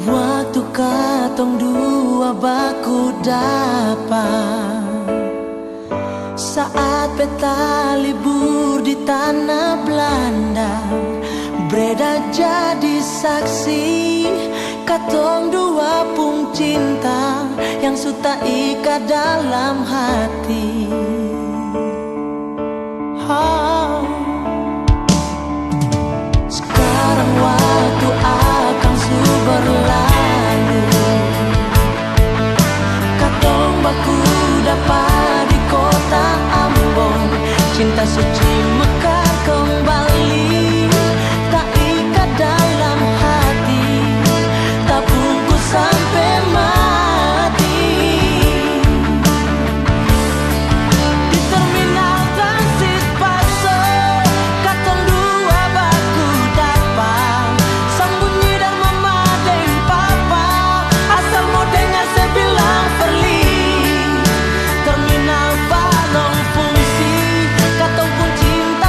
Waktu katong dua baku dapat, saat peta libur di tanah Belanda, Breda jadi saksi. Katong dua pun cinta yang suta ikat dalam hati. Oh. Sekarang waktu akan su berlalu, katong baku dapat di kota Ambon. Cinta suci mekar kembali, tak ikat dalam hati, tak bungkus sampai mati. Di terminal transit Paso, katong dua baku dapat, sembunyi dan memadeng papa, asal mau dengar saya bilang perli. Terminal balong fungsi, katong pun cinta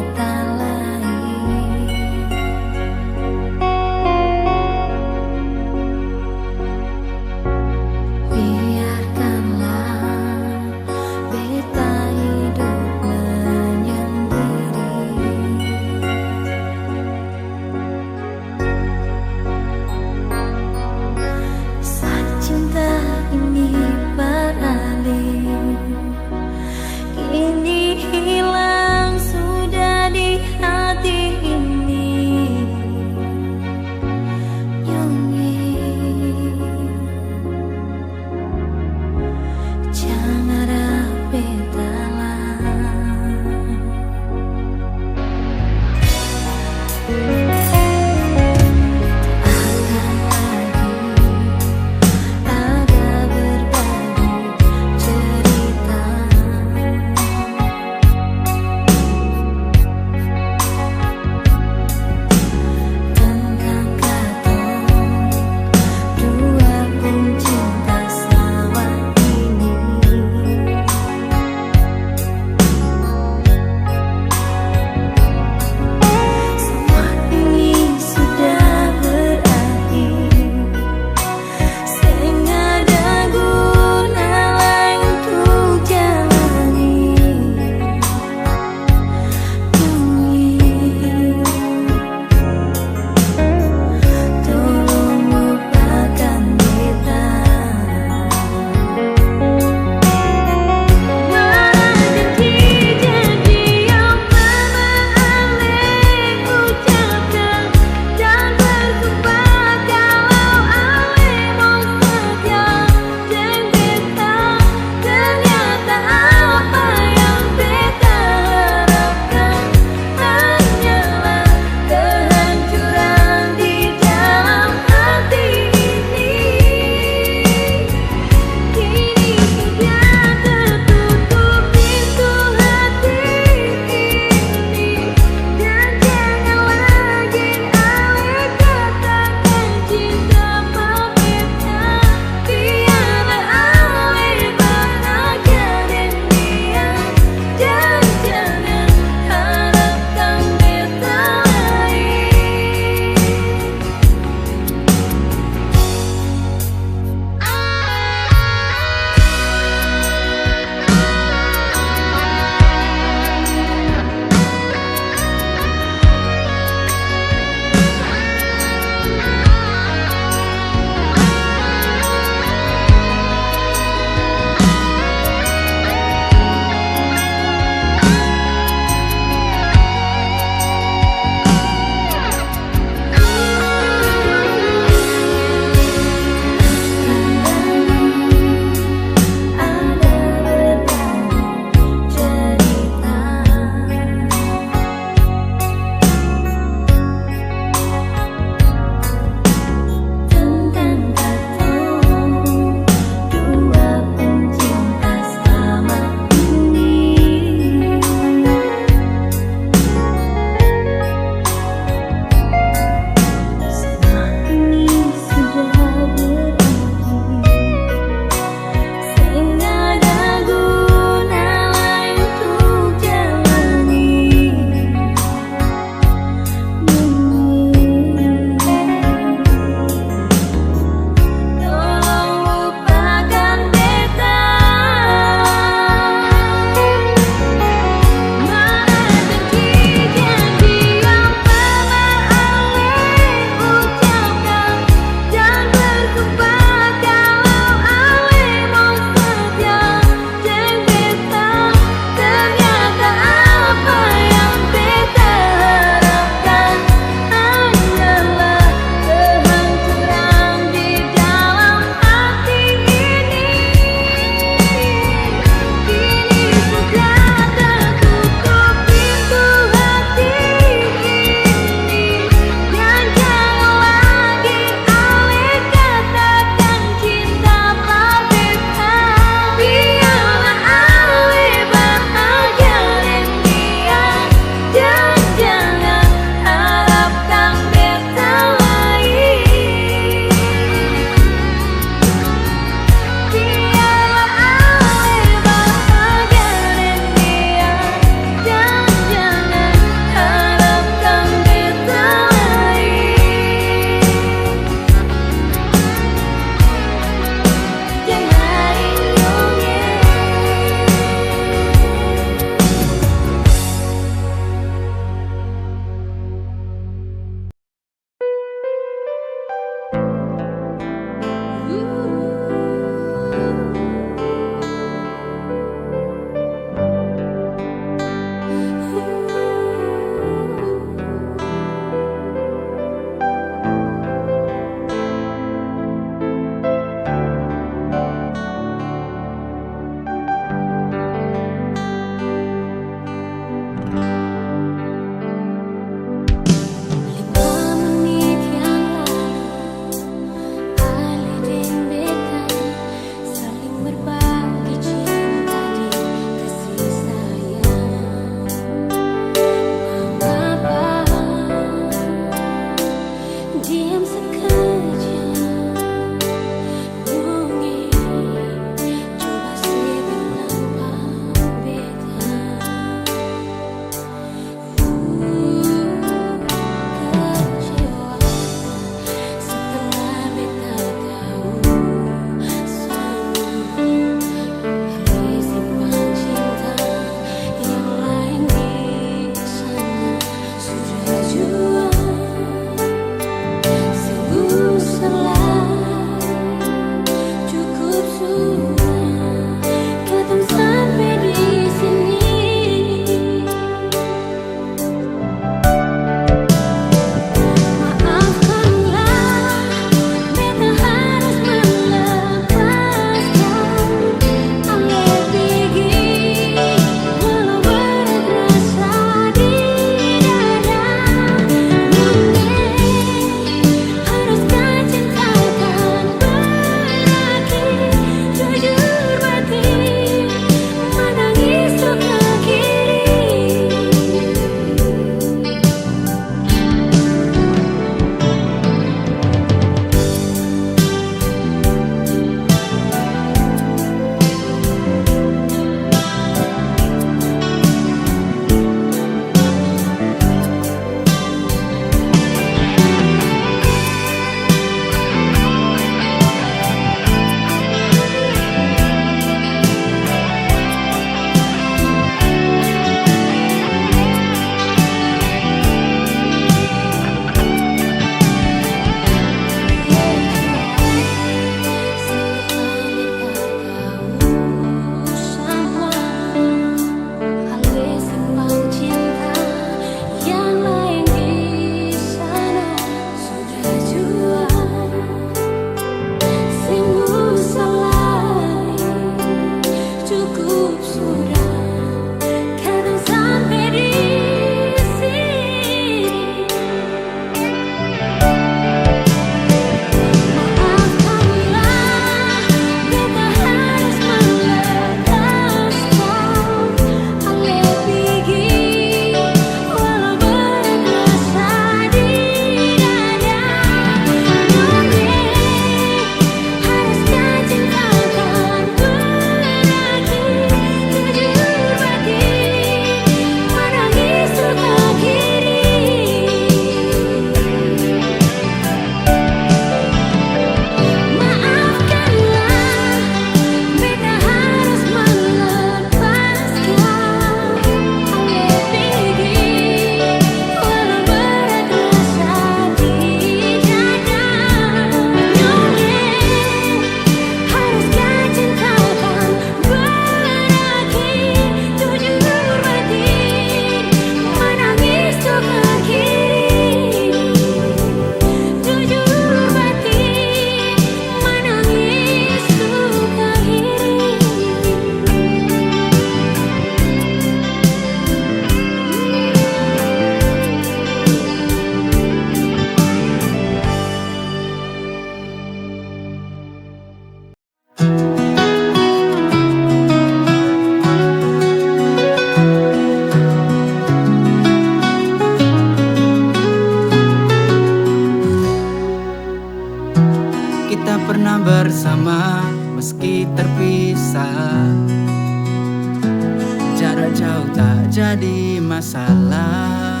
jadi masalah.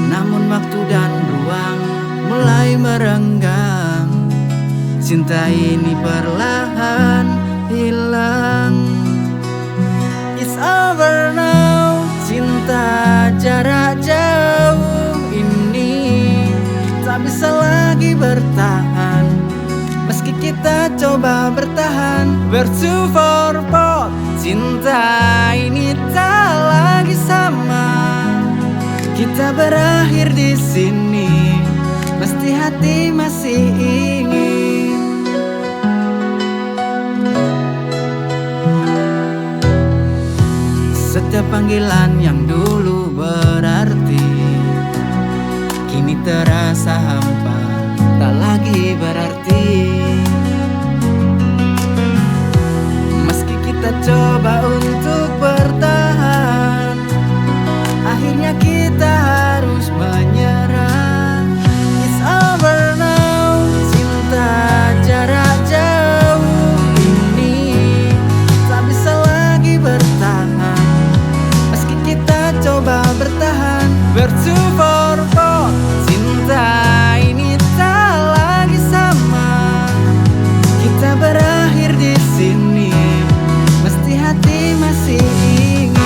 Namun waktu dan ruang mulai merenggang, cinta ini perlahan hilang. It's over now, cinta jarak jauh ini tak bisa lagi bertahan. Meski kita coba bertahan, we're too far apart. Cinta ini tak lagi sama. Kita berakhir di sini, mesti hati masih ingin. Setiap panggilan yang dulu berarti kini terasa hampa, tak lagi berarti. Meski kita coba untuk bertahan, akhirnya kita harus menyerah. It's over now, cinta jarak jauh ini tak bisa lagi bertahan. Meski kita coba bertahan, we're too far apart. Cinta ini tak lagi sama. Kita berakhir di sini, mesti hati masih ingin.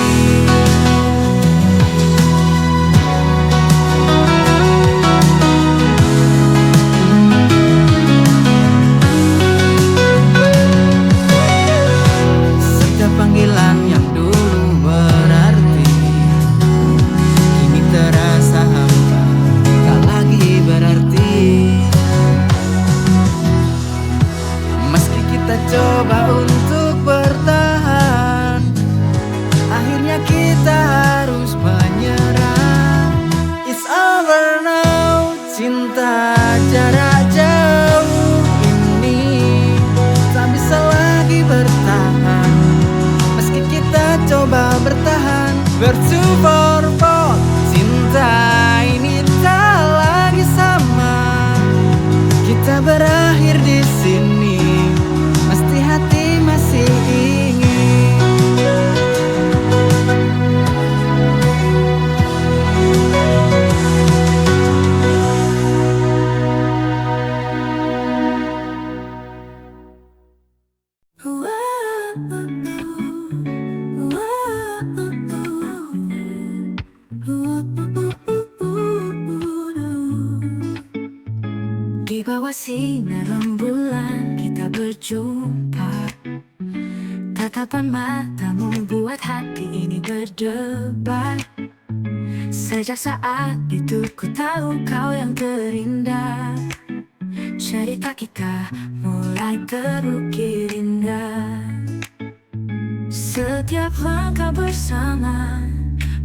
Setiap panggilan yang dulu berarti kini terasa hampa, tak lagi berarti. Meski kita coba untuk bertahan, akhirnya kita harus menyerah. It's over now, cinta jarak jauh ini tak bisa lagi bertahan. Meski kita coba bertahan, we're too far apart. Cinta ini tak lagi sama. Kita berakhir di sini, mesti hati masih ingin. Di bawah sinar rembulan kita berjumpa. Tatapan matamu buat hati ini berdebar. Sejak saat itu ku tahu kau yang terindah. Cerita kita mulai terukir indah. Setiap langkah bersama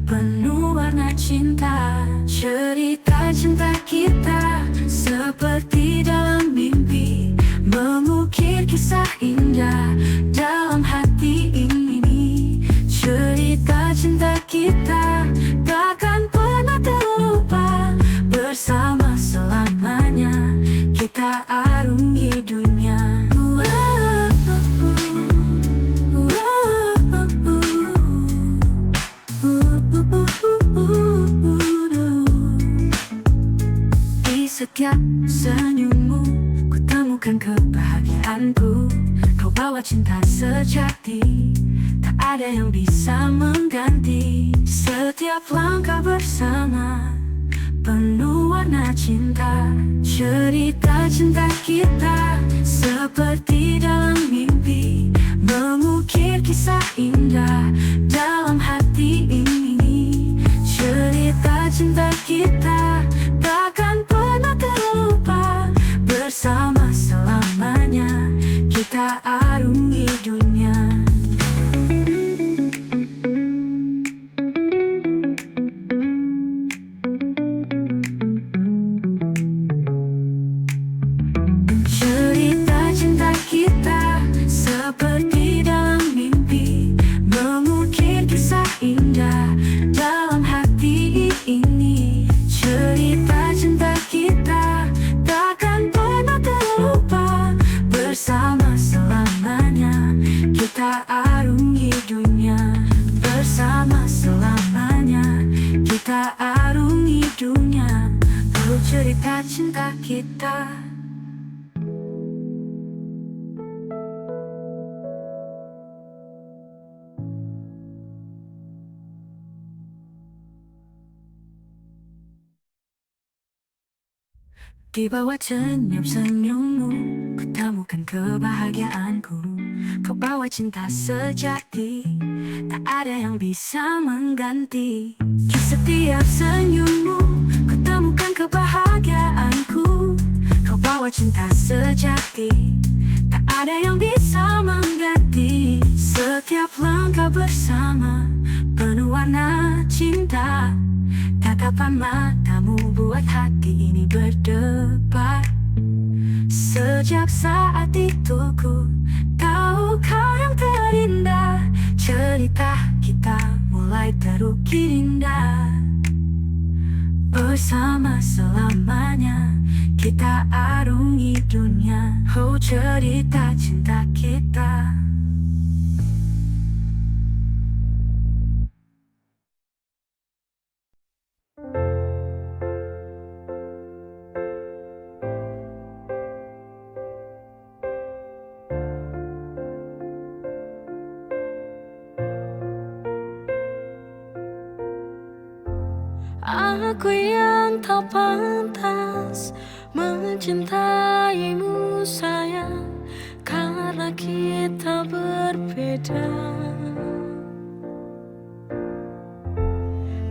penuh warna cinta. Cerita cinta kita seperti dalam mimpi, mengukir kisah indah dalam hati ini. Cerita cinta kita takkan pernah terlupa. Bersama selamanya kita arungi dunia. Di setiap senyummu ku temukan kebahagiaanku. Kau bawa cinta sejati, tak ada yang bisa mengganti. Setiap langkah bersama penuh warna cinta. Cerita cinta kita seperti dalam mimpi, mengukir kisah indah dalam hati ini. Cerita cinta kita takkan pernah terlupa. Bersama selamanya kita arungi dunia. Cerita cinta kita seperti dalam mimpi, kita. Di bawah senyum-senyummu, ku temukan kebahagiaanku. Kau bawa cinta sejati, tak ada yang bisa mengganti. Di setiap senyummu, ku temukan kebahagiaanku. Kau bawa cinta sejati, tak ada yang bisa mengganti. Setiap langkah bersama, penuh warna cinta. Tatapan matamu buat hati ini berdebar. Sejak saat itu ku tahu kau yang terindah. Cerita kita mulai terukir indah. Bersama selamanya kita arungi dunia. Oh, cerita cinta kita. Aku yang tak pantas mencintaimu sayang, karena kita berbeda.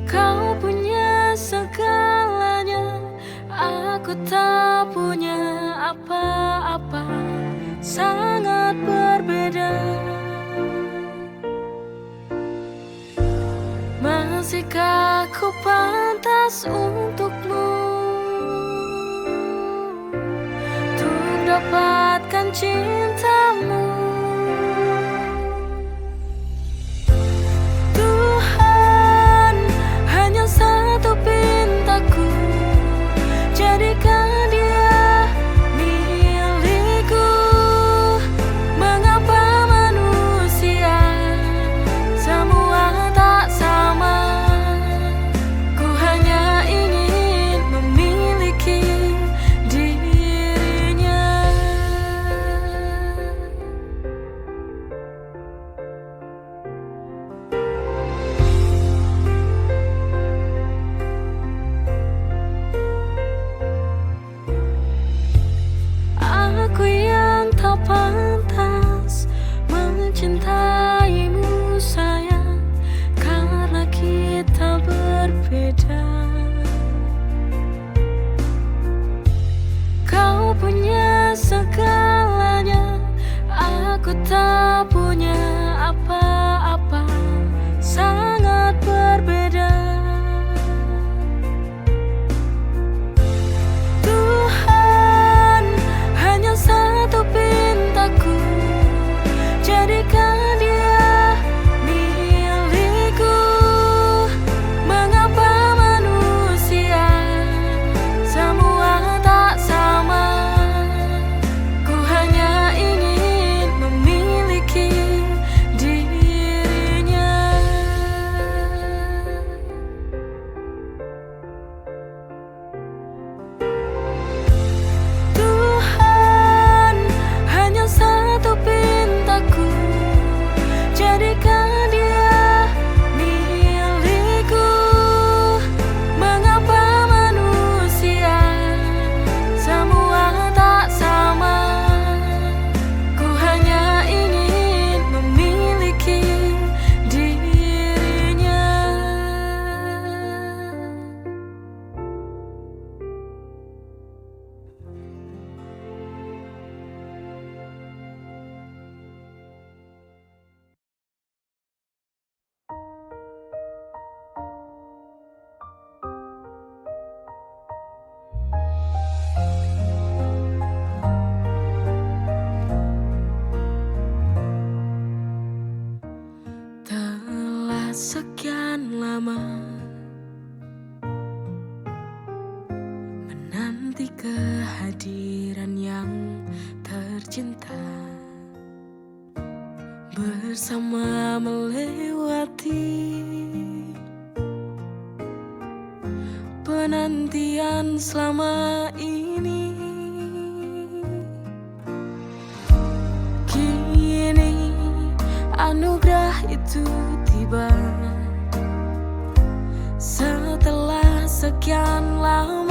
Kau punya segalanya, aku tak punya apa-apa. Sangat berbeda. Masihkah ku pantas untukmu, untuk dapatkan cintamu? Tuhan, hanya satu pintaku, jadikan dia milikku. Mengapa manusia semua tak sama? Ku hanya ingin memiliki dirinya. Aku yang tak pantas mencintaimu sayang, karena kita berbeda. Kau punya segalanya, aku tak punya apa-apa. Sangat berbeda. Tuhan, hanya satu pintaku, jadikan dia milikku. Mengapa manusia semua tak sama? Ku hanya ingin memiliki dirinya. Tuhan, hanya satu pintaku, jadikan dia milikku. Mengapa manusia semua tak sama? Ku hanya ingin memiliki dirinya. Telah sekian lama menanti kehadiran yang tercinta, bersama melewati penantian selama ini. anugerah itu tiba setelah sekian lama.